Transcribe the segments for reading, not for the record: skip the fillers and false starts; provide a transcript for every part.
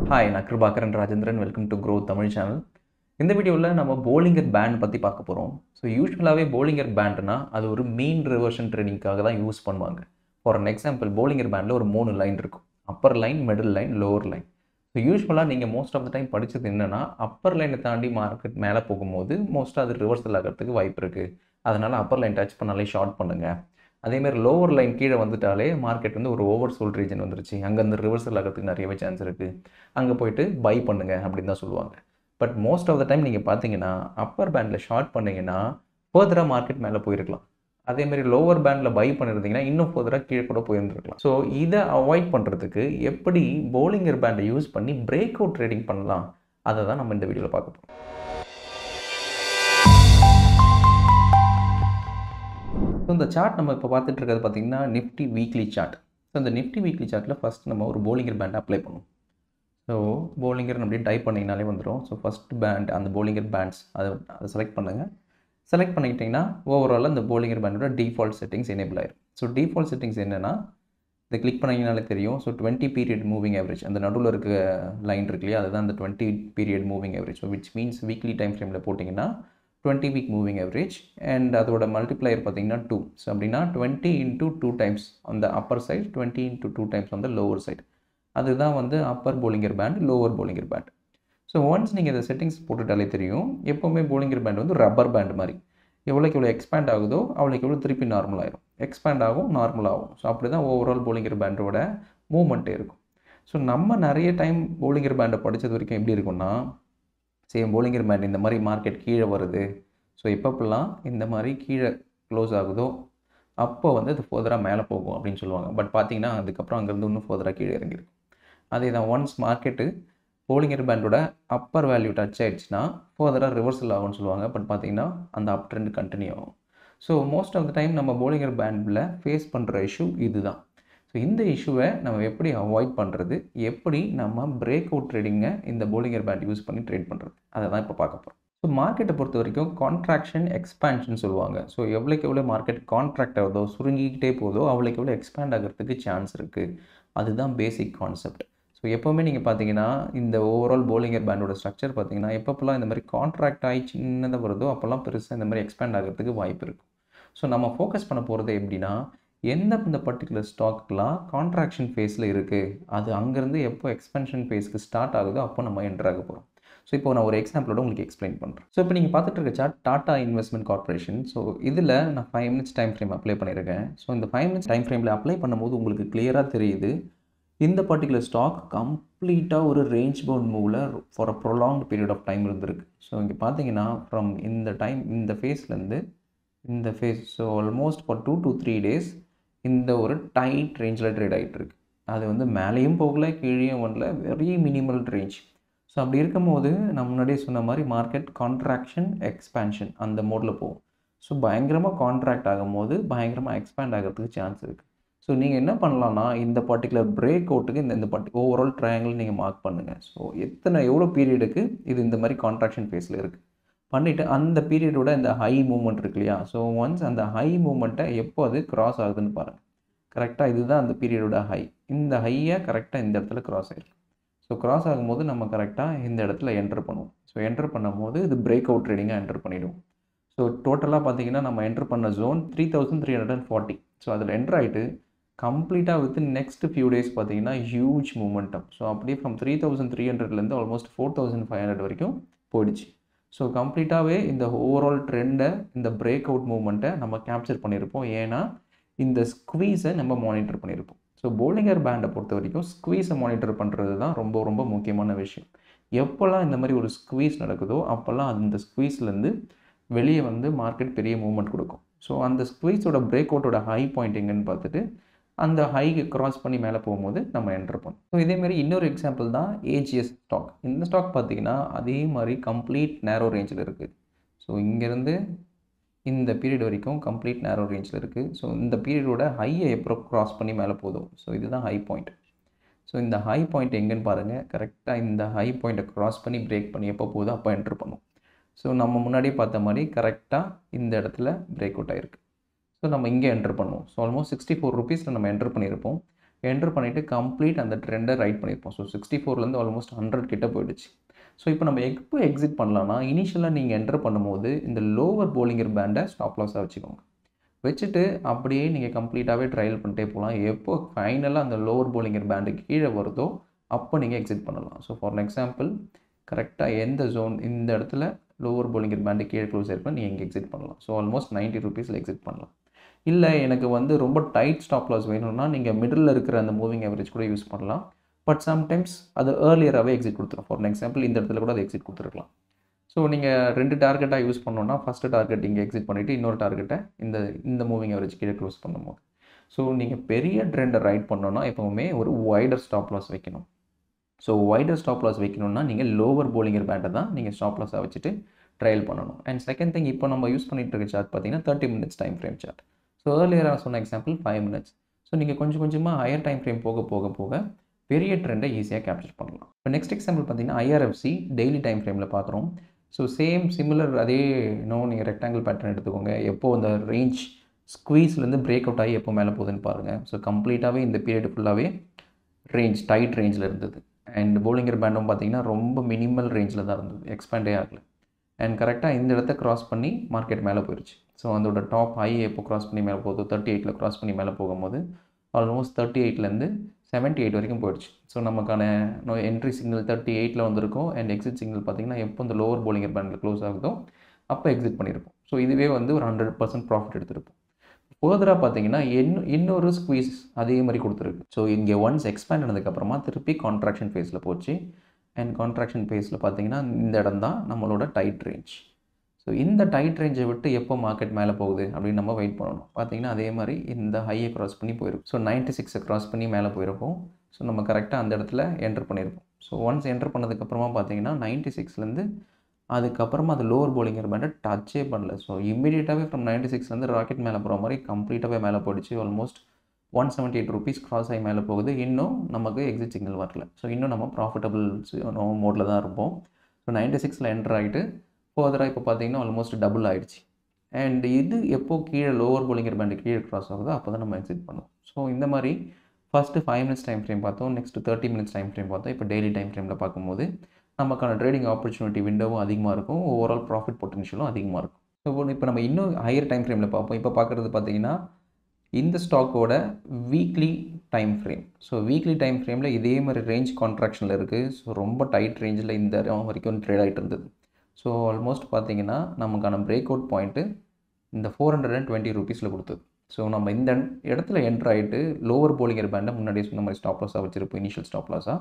Hi, நான் Kirubakaran Rajendran. Welcome to grow Tamil channel. இந்த வீடியோவில் நம்ம போலிங்கர் பேண்ட் பற்றி பார்க்க போகிறோம். ஸோ யூஸ்வலாகவே போலிங்கர் பேண்ட்னா அது ஒரு மீன் ரிவர்ஷன் ட்ரெயினிங்காக தான் யூஸ் பண்ணுவாங்க. ஃபார் அன் எக்ஸாம்பிள், போலிங்கர் பேண்டில் ஒரு 3 லைன் இருக்கும். Upper line, middle line, lower line. So யூஸ்வலாக நீங்கள் மோஸ்ட் ஆஃப் த டைம் படித்தது என்னென்னா, அப்பர் லைனை தாண்டி மார்க்கெட் மேலே போகும்போது மோஸ்ட்டாக அது ரிவர்சல் ஆகிறதுக்கு வாய்ப்பு இருக்குது. அதனால் அப்பர் லைன் டச் பண்ணாலே ஷார்ட் பண்ணுங்கள். அதேமாதிரி லோவர் லைன் கீழே வந்துட்டாலே மார்க்கெட் வந்து ஒரு ஓவர் சோல்ட் ரீஜன் வந்துருச்சு, அங்கேருந்து ரிவர்சல் ஆகிறதுக்கு நிறையவே சான்ஸ் இருக்குது, அங்கே போயிட்டு பை பண்ணுங்க அப்படின்னு தான் சொல்லுவாங்க. But most of the time நீங்கள் பார்த்தீங்கன்னா அப்பர் பேண்டில் ஷார்ட் பண்ணிங்கன்னா ஃபர்தராக மார்க்கெட் மேலே போயிருக்கலாம். அதேமாதிரி லோவர் பேண்டில் பை பண்ணியிருந்தீங்கன்னா இன்னும் ஃபர்தராக கீழே கூட போயிருந்துருக்கலாம். ஸோ இதை அவாய்ட் பண்ணுறதுக்கு எப்படி போலிங்கர் பேண்டை யூஸ் பண்ணி பிரேக் அவுட் ட்ரேடிங் பண்ணலாம், அதை தான் நம்ம இந்த வீடியோவில் பார்க்க போகிறோம். ஸோ இந்த சார்ட் நம்ம இப்போ பார்த்துட்டு இருக்கிறது பார்த்தீங்கன்னா நிஃப்டி வீக்லி சார்ட். ஸோ இந்த நிஃப்டி வீக்லி சார்ட்டில் ஃபஸ்ட் நம்ம ஒரு போலிங்கர் பேண்ட் அப்ளை பண்ணுவோம். ஸோ போலிங்கர் அப்படின்னு டைப் பண்ணிங்கனாலே வந்துடும். ஸோ ஃபஸ்ட் பேண்ட், அந்த போலிங்கர் பேண்ட்ஸ் அதை செலக்ட் பண்ணுங்கள். செலக்ட் பண்ணிக்கிட்டிங்கன்னா ஓவராலாக இந்த போலிங்கர் பேண்டோட டிஃபால்ட் செட்டிங்ஸ் எனேபிள் ஆயிடும். ஸோ டிஃபால்ட் செட்டிங்ஸ் என்னென்னா, இதை கிளிக் பண்ணிங்கனாலே தெரியும். ஸோ 20 பீரியட் மூவிங் ஆவரேஜ், அந்த நடுவில் இருக்க லைன் இருக்கு இல்லையா, அதுதான் அந்த 20 period moving average. So which means weekly time ஃப்ரேமில் போட்டிங்கன்னா 20 வீக் மூவிங் ஆவரேஜ் அண்ட் அதோட மல்டிப்ளையர் பார்த்தீங்கன்னா 2. ஸோ அப்படின்னா 20 into 2 டைம்ஸ் அந்த அப்பர் சைட், 20 into 2 டைம்ஸ் அந்த லோவர் சைட். அதுதான் வந்து upper Bollinger band, lower Bollinger band. So once நீங்கள் இந்த செட்டிங்ஸ் போட்டுட்டாலே தெரியும். எப்போவுமே போலிங்கர் பேண்ட் வந்து ரப்பர் பேண்ட் மாதிரி, எவ்வளோக்கு எவ்வளோ எக்ஸ்பேண்ட் ஆகுதோ அவ்வளோக்கு எவ்வளோ திருப்பி நார்மல் ஆயிரும். எக்ஸ்பேண்ட் ஆகும், நார்மல் ஆகும். ஸோ அப்படி தான் ஓவரால் போலிங்கர் பேண்டோட மூவ்மெண்ட்டே இருக்கும். ஸோ நம்ம நிறைய டைம் போலிங்கர் பேண்டை படித்தது வரைக்கும் எப்படி இருக்குன்னா, சேம் போலிங்கர் பேண்ட் இந்த மாதிரி மார்க்கெட் கீழே வருது. ஸோ எப்பப்பெல்லாம் இந்த மாதிரி கீழே க்ளோஸ் ஆகுதோ அப்போ வந்து அது ஃபர்தராக மேலே போகும் அப்படின்னு சொல்லுவாங்க. பட் பார்த்தீங்கன்னா அதுக்கப்புறம் அங்கேருந்து இன்னும் ஃபர்தராக கீழே இறங்கிடும். அதே தான் ஒன்ஸ் மார்க்கெட்டு போலிங்கர் பேண்டோட அப்பர் வேல்யூ டச் ஆகிடுச்சுன்னா ஃபர்தராக ரிவர்சல் ஆகும்னு சொல்லுவாங்க. பட் பார்த்தீங்கன்னா அந்த அப் ட்ரெண்ட் கண்டினியூ ஆகும். So most of the time நம்ம போலிங்கர் பேண்டில் ஃபேஸ் பண்ணுற இஷ்யூ இதுதான். ஸோ இந்த இஷ்யூவை நம்ம எப்படி அவாய்ட் பண்ணுறது, எப்படி நம்ம பிரேக் அவுட் ட்ரேடிங்கை இந்த போலிங்கர் பேண்ட் யூஸ் பண்ணி ட்ரேட் பண்ணுறது, அதை தான் இப்போ பார்க்க போகிறோம். ஸோ மார்க்கெட்டை பொறுத்த வரைக்கும் கான்ட்ராக்ஷன், எக்ஸ்பேன்ஷன் சொல்லுவாங்க. ஸோ எவ்வளோக்கு எவ்வளோ மார்க்கெட் கான்ட்ராக்ட் ஆகுதோ, சுருங்கிக்கிட்டே போதோ அவ்வளோக்கு எவ்வளோ எக்ஸ்பேண்ட் ஆகிறதுக்கு சான்ஸ் இருக்குது. அதுதான் பேசிக் கான்செப்ட். ஸோ எப்போவுமே நீங்கள் பார்த்தீங்கன்னா இந்த ஓவரால் போலிங்கர் பேண்டோட ஸ்ட்ரக்சர் பார்த்தீங்கன்னா எப்பப்பெல்லாம் இந்த மாதிரி கான்ட்ராக்ட் ஆகி சின்னதாக வருதோ அப்போல்லாம் பெருசாக இந்த மாதிரி எக்ஸ்பேண்ட் ஆகிறதுக்கு வாய்ப்பு இருக்கும். ஸோ நம்ம ஃபோக்கஸ் பண்ண போகிறது எப்படின்னா, இந்த பர்டிகுலர் ஸ்டாக்லாம் கான்ட்ராக்ஷன் ஃபேஸில் இருக்குது, அது அங்கேருந்து எப்போ எக்ஸ்பென்ஷன் ஃபேஸ்க்கு ஸ்டார்ட் ஆகுதோ அப்போ நம்ம என்டர் ஆக போகிறோம். ஸோ இப்போ நான் ஒரு எக்ஸாம்பிளோட உங்களுக்கு எக்ஸ்பிளைன் பண்ணுறேன். ஸோ இப்போ நீங்கள் பார்த்துட்டு இருக்க chart Tata investment corporation. So இதில் நான் 5 மினிட்ஸ் டைம் ஃப்ரேம் அப்ளை பண்ணியிருக்கேன். ஸோ இந்த 5 மினிட்ஸ் டைம் ஃப்ரேமில் அப்ளை பண்ணும்போது உங்களுக்கு கிளியராக தெரியுது இந்த பர்டிகுலர் ஸ்டாக் கம்ப்ளீட்டாக ஒரு ரேஞ்ச் பவுண்ட் மூவில் for a prolonged period of time இருந்திருக்கு. ஸோ இங்கே பார்த்தீங்கன்னா ஃப்ரம் இந்த டைம், இந்த ஃபேஸ்லேருந்து இந்த phase, so almost for 2 to 3 days இந்த ஒரு டைட் ரேஞ்சில் ட்ரேட் ஆகிட்டு இருக்கு. அது வந்து மேலேயும் போகல, கீழேயும் வரல, வெரி மினிமல் ரேஞ்ச். ஸோ அப்படி இருக்கும்போது நான் முன்னாடியே சொன்ன மாதிரி மார்க்கெட் கான்ட்ராக்ஷன், எக்ஸ்பேன்ஷன் அந்த மோடில் போகும். ஸோ பயங்கரமாக கான்ட்ராக்ட் ஆகும்போது பயங்கரமாக எக்ஸ்பேண்ட் ஆகிறதுக்கு சான்ஸ் இருக்குது. ஸோ நீங்கள் என்ன பண்ணலான்னா, இந்த பர்டிகுலர் பிரேக் அவுட்டுக்கு இந்த ஓவரால் ட்ரையாங்கிள் நீங்கள் மார்க் பண்ணுங்கள். ஸோ எவ்வளோ பீரியடுக்கு இது இந்த மாதிரி கான்ட்ராக்ஷன் ஃபேஸில் இருக்குது பண்ணிவிட்டு அந்த பீரியடோட இந்த ஹை மூவ்மெண்ட் இருக்கு இல்லையா, ஸோ ஒன்ஸ் அந்த ஹை மூவ்மெண்ட்டை எப்போ அது கிராஸ் ஆகுதுன்னு பாருங்கள். கரெக்டாக இதுதான் அந்த பீரியடோட ஹை. இந்த ஹையை கரெக்டாக இந்த இடத்துல கிராஸ் ஆகிருக்கு. ஸோ கிராஸ் ஆகும்போது நம்ம கரெக்டாக இந்த இடத்துல என்டர் பண்ணுவோம். ஸோ என்டர் பண்ணும்போது இது பிரேக் அவுட் ட்ரேடிங்காக என்டர் பண்ணிவிடுவோம். ஸோ டோட்டலாக பார்த்தீங்கன்னா நம்ம என்டர் பண்ண ஜோன் 3340. ஸோ அதில் என்டர் ஆகிட்டு கம்ப்ளீட்டாக வித்தின் நெக்ஸ்ட் ஃபியூ டேஸ் பார்த்தீங்கன்னா ஹியூஜ் மூமெண்டம். ஸோ அப்படியே ஃப்ரம் 3300லேருந்து ஆல்மோஸ்ட் 4500 வரைக்கும் போயிடுச்சு. ஸோ கம்ப்ளீட்டாகவே இந்த ஓவரால் ட்ரெண்டை, இந்த பிரேக் அவுட் மூவ்மெண்ட்டை நம்ம கேப்சர் பண்ணியிருப்போம். ஏன்னா இந்த ஸ்குவீஸை நம்ம மானிட்டர் பண்ணியிருப்போம். ஸோ போலிங்கர் பேண்டை பொறுத்த வரைக்கும் ஸ்குவீஸை மானிட்டர் பண்ணுறது தான் ரொம்ப ரொம்ப முக்கியமான விஷயம். எப்போல்லாம் இந்த மாதிரி ஒரு ஸ்குவீஸ் நடக்குதோ அப்போல்லாம் அந்த ஸ்குவீஸ்லேருந்து வெளியே வந்து மார்க்கெட் பெரிய மூவ்மெண்ட் கொடுக்கும். ஸோ அந்த ஸ்குவீஸோட பிரேக் அவுட்டோட ஹை பாயிண்ட் எங்கன்னு பார்த்துட்டு அந்த ஹைக்கு கிராஸ் பண்ணி மேலே போகும்போது நம்ம என்டர் பண்ணோம். ஸோ இதேமாதிரி இன்னொரு எக்ஸாம்பிள் தான் ஏஜிஎஸ் ஸ்டாக். இந்த ஸ்டாக் பார்த்திங்கன்னா அதே மாதிரி கம்ப்ளீட் நேரோ ரேஞ்சில் இருக்குது. ஸோ இங்கேருந்து இந்த பீரியட் வரைக்கும் கம்ப்ளீட் நேரோ ரேஞ்சில் இருக்குது. ஸோ இந்த பீரியடோட ஹையை எப்போ கிராஸ் பண்ணி மேலே போதும். ஸோ இதுதான் ஹை பாயிண்ட். ஸோ இந்த ஹை பாயிண்ட் எங்கேன்னு பாருங்கள். கரெக்டாக இந்த ஹை பாயிண்ட்டை கிராஸ் பண்ணி பிரேக் பண்ணி எப்போ போகுதோ அப்போ என்டர் பண்ணும். ஸோ நம்ம முன்னாடியே பார்த்த மாதிரி கரெக்டாக இந்த இடத்துல பிரேக் அவுட் ஆகிருக்கு. ஸோ நம்ம இங்கே என்டர் பண்ணுவோம். ஸோ ஆல்மோஸ்ட் 64 rupees நம்ம என்டர் பண்ணியிருப்போம். என்ட்ரு பண்ணிவிட்டு கம்ப்ளீட் அந்த ட்ரெண்டை ரைட் பண்ணியிருப்போம். ஸோ 64லேருந்து ஆல்மோஸ்ட் 100 கிட்ட போயிடுச்சு. ஸோ இப்போ நம்ம எப்போ எக்ஸிட் பண்ணலாம்னா, இனிஷியலாக நீங்கள் என்ட்ரு பண்ணும்போது இந்த லோவர் போலிங்கர் பேண்டை ஸ்டாப் லாஸாக வச்சுக்கோங்க. வச்சுட்டு அப்படியே நீங்கள் கம்ப்ளீட்டாகவே ட்ரையல் பண்ணிட்டே போகலாம். எப்போ ஃபைனலாக அந்த லோவர் போலிங்கர் பேண்டுக்கு கீழே வருதோ அப்போ நீங்கள் எக்ஸிட் பண்ணலாம். ஸோ ஃபார் எக்ஸாம்பிள் கரெக்டாக எந்த ஜோன் இந்த இடத்துல லோவர் போலிங்கர் பேண்டு கீழே க்ளோஸ் ஆயிருக்குன்னா நீங்கள் இங்கே எக்ஸிட் பண்ணலாம். ஸோ ஆல்மோஸ்ட் 90 ரூபீஸில் எக்ஸிட் பண்ணலாம். இல்லை எனக்கு வந்து ரொம்ப டைட் ஸ்டாப் லாஸ் வேணும்னா நீங்கள் மிடில் இருக்கிற அந்த மூவிங் ஆவரேஜ் கூட யூஸ் பண்ணலாம். பட் சம்டைம்ஸ் அது ஏர்லியராகவே எக்ஸிட் கொடுத்துரும். ஃபார் எக்ஸாம்பிள் இந்த இடத்துல கூட அது எக்ஸிட் கொடுத்துருக்கலாம். ஸோ நீங்கள் 2 டார்கெட்டாக யூஸ் பண்ணோன்னா ஃபஸ்ட்டு டார்கெட் இங்கே எக்ஸிட் பண்ணிவிட்டு இன்னொரு டார்கெட்டை இந்த மூவிங் ஆவரேஜ் கீழே க்ளோஸ் பண்ணும்போது. ஸோ நீங்கள் பெரிய ட்ரெண்டை ரைட் பண்ணோன்னா எப்போவுமே ஒரு வைடர் ஸ்டாப் லாஸ் வைக்கணும். ஸோ வைடர் ஸ்டாப் லாஸ் வைக்கணும்னா நீங்கள் லோவர் போலிங்கர் பேண்டை தான் நீங்கள் ஸ்டாப் லாஸாக வச்சுட்டு ட்ரையல் பண்ணணும். அண்ட் செகண்ட் திங், இப்போ நம்ம யூஸ் பண்ணிட்டு இருக்க சார்ட் பார்த்தீங்கன்னா 30 minutes time frame chart. So ஏர்லியராக சொன்ன எக்ஸாம்பிள் 5 மினிட்ஸ். ஸோ நீங்கள் கொஞ்சம் கொஞ்சமாக ஹையர் டைம் ஃப்ரேம் போக பெரிய ட்ரெண்டை ஈஸியாக கேப்சர் பண்ணலாம். இப்போ நெக்ஸ்ட் எக்ஸாம்பிள் பார்த்தீங்கன்னா IRFC டெய்லி டைம் ஃப்ரேமில் பார்க்குறோம். ஸோ சிமிலர் அதே நீங்கள் ரெக்டாங்கிள் பேட்டர்ன் எடுத்துக்கோங்க. எப்போ அந்த ரேஞ்ச் ஸ்குவீஸ்லேருந்து பிரேக் அவுட் ஆகி எப்போ மேலே போகுதுன்னு பாருங்கள். ஸோ கம்ப்ளீட்டாகவே இந்த பீரியட் ஃபுல்லாகவே டைட் ரேஞ்சில் இருந்தது. அண்ட் போலிங்கர் பேண்டும் பார்த்தீங்கன்னா ரொம்ப மினிமல் ரேஞ்சில் தான் இருந்தது, எக்ஸ்பேண்டே ஆகலை. அண்ட் கரெக்டாக இந்த இடத்த க்ராஸ் பண்ணி மார்க்கெட் மேலே போயிடுச்சு. ஸோ அதோட டாப் ஹை எப்போ க்ராஸ் பண்ணி மேலே போகுது, 38 க்ராஸ் பண்ணி மேலே போகும்போது ஆல்மோஸ்ட் 38லேருந்து 78 வரைக்கும் போயிடுச்சு. ஸோ நமக்கான என்ட்ரி சிக்னல் 38 வந்திருக்கும். அண்ட் எக்ஸிட் சிக்னல் பார்த்திங்கன்னா எப்போ இந்த லோவர் போலிங்கர் பேண்டில் க்ளோஸ் ஆகுதோ அப்போ எக்ஸிட் பண்ணியிருப்போம். ஸோ இதுவே வந்து ஒரு 100% ப்ராஃபிட் எடுத்திருப்போம். ஃபர்தராக பார்த்தீங்கன்னா இன்னொரு ஸ்குவீஸ் அதே மாதிரி கொடுத்துருக்கு. ஸோ இங்கே ஒன்ஸ் எக்ஸ்பேண்ட் ஆனதுக்கப்புறமா திருப்பி கான்ட்ராக்ஷன் ஃபேஸில் போச்சு. அண்ட் கான்ட்ராக்ஷன் ஃபேஸில் பார்த்தீங்கன்னா இந்த இடம் தான் நம்மளோட டைட் ரேஞ்ச். ஸோ இந்த டைட் ரேஞ்சை விட்டு எப்போ மார்க்கெட் மேலே போகுது அப்படின்னு நம்ம வெயிட் பண்ணணும். பார்த்தீங்கன்னா அதே மாதிரி இந்த ஹையை க்ராஸ் பண்ணி போயிருக்கும். ஸோ 96 க்ராஸ் பண்ணி மேலே போயிருப்போம். ஸோ நம்ம கரெக்டாக அந்த இடத்துல என்ட்ரு பண்ணியிருப்போம். ஸோ ஒன்ஸ் என்ட்ரு பண்ணதுக்கப்புறமா பார்த்தீங்கன்னா 96லேருந்து அதுக்கப்புறமா அது லோவர் போலிங்கர் பேண்டை டச்சே பண்ணல. ஸோ இமீடியட்டாகவே ஃப்ரம் 96லேருந்து ராக்கெட் மேலே போகிற மாதிரி கம்ப்ளீட்டாகவே மேலே போயிடுச்சு. ஆல்மோஸ்ட் 178 ரூபீஸ் க்ராஸ் ஆகி மேலே போகுது. இன்னும் நமக்கு எக்ஸிட் சிக்னல் வரல. ஸோ இன்னும் நம்ம ப்ராஃபிட்டபிள் மோடில் தான் இருப்போம். ஸோ 96ல் என்ட்ரு ஆகிட்டு ஃபர்தராக இப்போ பார்த்தீங்கன்னா ஆல்மோஸ்ட் டபுள் ஆகிடுச்சு. அண்ட் இது எப்போ கீழே லோவர் போலிங்கர் பேண்டு கீழே க்ராஸ் ஆகுதோ அப்போ தான் நம்ம எக்ஸிட் பண்ணுவோம். ஸோ இந்த மாதிரி ஃபஸ்ட்டு 5 மினிட்ஸ் டைம் ஃப்ரேம் பார்த்தோம். நெக்ஸ்ட் 30 மினிட்ஸ் டைம் ஃப்ரேம் பார்த்தோம். இப்போ டெய்லி டைம் ஃப்ரேமில் பார்க்கும்போது நமக்கான ட்ரேடிங் ஆப்பர்ச்சுனிட்டி விண்டோவும் அதிகமாக இருக்கும். ஓவரால் ப்ராஃபிட் பொட்டன்ஷியலும் அதிகமாக இருக்கும். ஸோ இப்போ நம்ம இன்னும் ஹையர் டைம் ஃப்ரேமில் பார்ப்போம். இப்போ பார்க்குறது பார்த்தீங்கன்னா இந்த ஸ்டாக்கோட weekly time frame. So weekly time ஃப்ரேமில் இதே மாதிரி ரேஞ்ச் கான்ட்ராக்ஷனில் இருக்குது. ஸோ ரொம்ப டைட் ரேஞ்சில் இந்த வரைக்கும் ட்ரேட் ஆகிட்டு இருந்தது. ஸோ ஆல்மோஸ்ட் பார்த்தீங்கன்னா நமக்கான பிரேக் அவுட் பாயிண்ட்டு இந்த 420 ரூபீஸில் கொடுத்தது. ஸோ நம்ம இந்த இடத்துல என்ட்ரு ஆகிட்டு லோவர் போலிங்கர் பேண்டை முன்னாடியே சொன்ன மாதிரி ஸ்டாப் லாஸாக வச்சுருப்போம், இனிஷியல் ஸ்டாப் லாஸாக.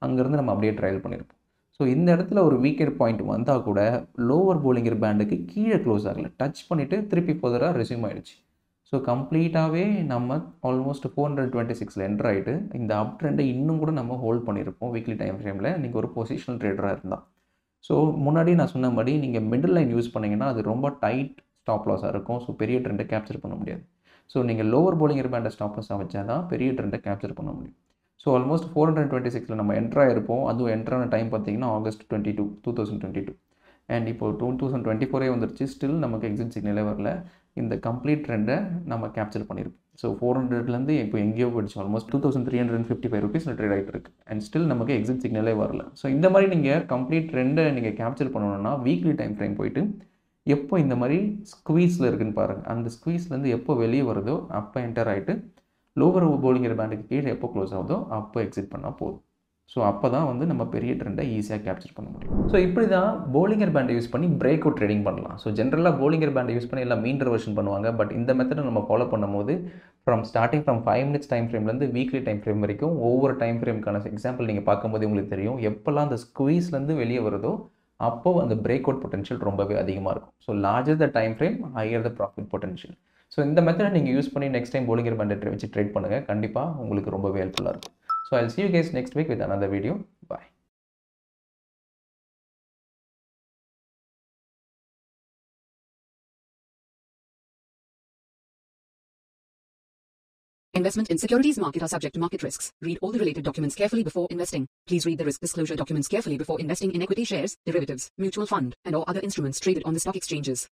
அங்கேருந்து நம்ம அப்படியே ட்ரையல் பண்ணியிருப்போம். ஸோ இந்த இடத்துல ஒரு வீக்கர் பாயிண்ட் வந்தால் கூட லோவர் போலிங்கர் பேண்டுக்கு கீழே க்ளோஸ் ஆகலை, டச் பண்ணிவிட்டு திருப்பி ஃபர்தராக ரெஸ்யூம் ஆகிடுச்சு. ஸோ கம்ப்ளீட்டாகவே நம்ம ஆல்மோஸ்ட் 426ல் என்ட்ரு ஆகிட்டு இந்த அப் ட்ரெண்டை இன்னும் கூட நம்ம ஹோல்ட் பண்ணியிருப்போம் வீக்லி டைம் ஃப்ரேமில் நீங்கள் ஒரு பொசிஷனல் ட்ரேடராக இருந்தால். ஸோ முன்னாடி நான் சொன்னபடி நீங்கள் மிடில் லைன் யூஸ் பண்ணிங்கன்னா அது ரொம்ப டைட் ஸ்டாப் லாஸாக இருக்கும். ஸோ பெரிய ட்ரெண்டை கேப்சர் பண்ண முடியாது. ஸோ நீங்கள் லோவர் போலிங்கர் பேண்டை ஸ்டாப் லாஸாக வச்சா தான் பெரிய ட்ரெண்டை கேப்சர் பண்ண முடியும். ஸோ ஆல்மோஸ்ட் 426ல் நம்ம என்ட்ராக இருப்போம். அதுவும் என்ட்ரான டைம் பார்த்தீங்கன்னா August 22, 2022. அண்ட் இப்போ 2024 வந்துருச்சு. ஸ்டில் நமக்கு எக்ஸிட் சிக்னலே வரல. இந்த கம்ப்ளீட் ட்ரெண்டை நம்ம கேப்சர் பண்ணியிருப்போம். ஸோ 400லேருந்து இப்போ எங்கேயோ போயிடுச்சு. ஆல்மோஸ்ட் 2355 ரூபீஸில் ட்ரேட் ஆகிட்டு இருக்கு. அண்ட் ஸ்டில் நமக்கு எக்ஸிட் சிக்னலே வரல. ஸோ இந்த மாதிரி நீங்கள் கம்ப்ளீட் ட்ரெண்டை நீங்கள் கேப்சர் பண்ணணும்னா வீக்லி டைம் ஃப்ரேம் போயிட்டு எப்போ இந்த மாதிரி ஸ்குவீஸில் இருக்குன்னு பாருங்கள். அந்த ஸ்குவீஸ்லேருந்து எப்போ வெளியே வருதோ அப்போ என்டர் ஆகிட்டு லோவர் போலிங்கர் பேண்டுக்கு கீழே எப்போ க்ளோஸ் ஆகுதோ அப்போ எக்ஸிட் பண்ணால் போதும். ஸோ அப்போ தான் வந்து நம்ம பெரிய ட்ரெண்டை ஈஸியாக கேப்சர் பண்ண முடியும். ஸோ இப்படி தான் போலிங்கர் பேண்டை யூஸ் பண்ணி பிரேக் அவுட் ட்ரேடிங் பண்ணலாம். ஸோ ஜென்ரலாக போலிங்கர் பேண்டை யூஸ் பண்ணி எல்லாம் மீன் ரிவர்ஷன் பண்ணுவாங்க. பட் இந்த மெத்தடை நம்ம ஃபாலோ பண்ணும்போது ஸ்டார்டிங் ஃப்ரம் 5 மினிட்ஸ் டைம் ஃப்ரேம்லேருந்து வீக்லி டைம் ஃப்ரேம் வரைக்கும் ஒவ்வொரு டைம் ஃப்ரேமுக்கான எக்ஸாம்பிள் நீங்கள் பார்க்கும்போது உங்களுக்கு தெரியும். எப்போல்லாம் அந்த ஸ்குவீஸ்லேருந்து வெளியே வருதோ அப்போது அந்த பிரேக் அவுட் பொட்டன்ஷியல் ரொம்பவே அதிகமாக இருக்கும். So larger the time frame higher the profit potential. So இந்த மெத்தடை நீங்கள் யூஸ் பண்ணி நெக்ஸ்ட் டைம் போலிங்கர் பேண்டை வச்சு ட்ரேட் பண்ணுங்கள். கண்டிப்பாக உங்களுக்கு ரொம்பவே ஹெல்ப்ஃபுல்லாக இருக்கும். So I'll see you guys next week with another video. Bye. Investment in securities market are subject to market risks. Read all the related documents carefully before investing. Please read the risk disclosure documents carefully before investing in equity shares, derivatives, mutual fund, and or other instruments traded on the stock exchanges.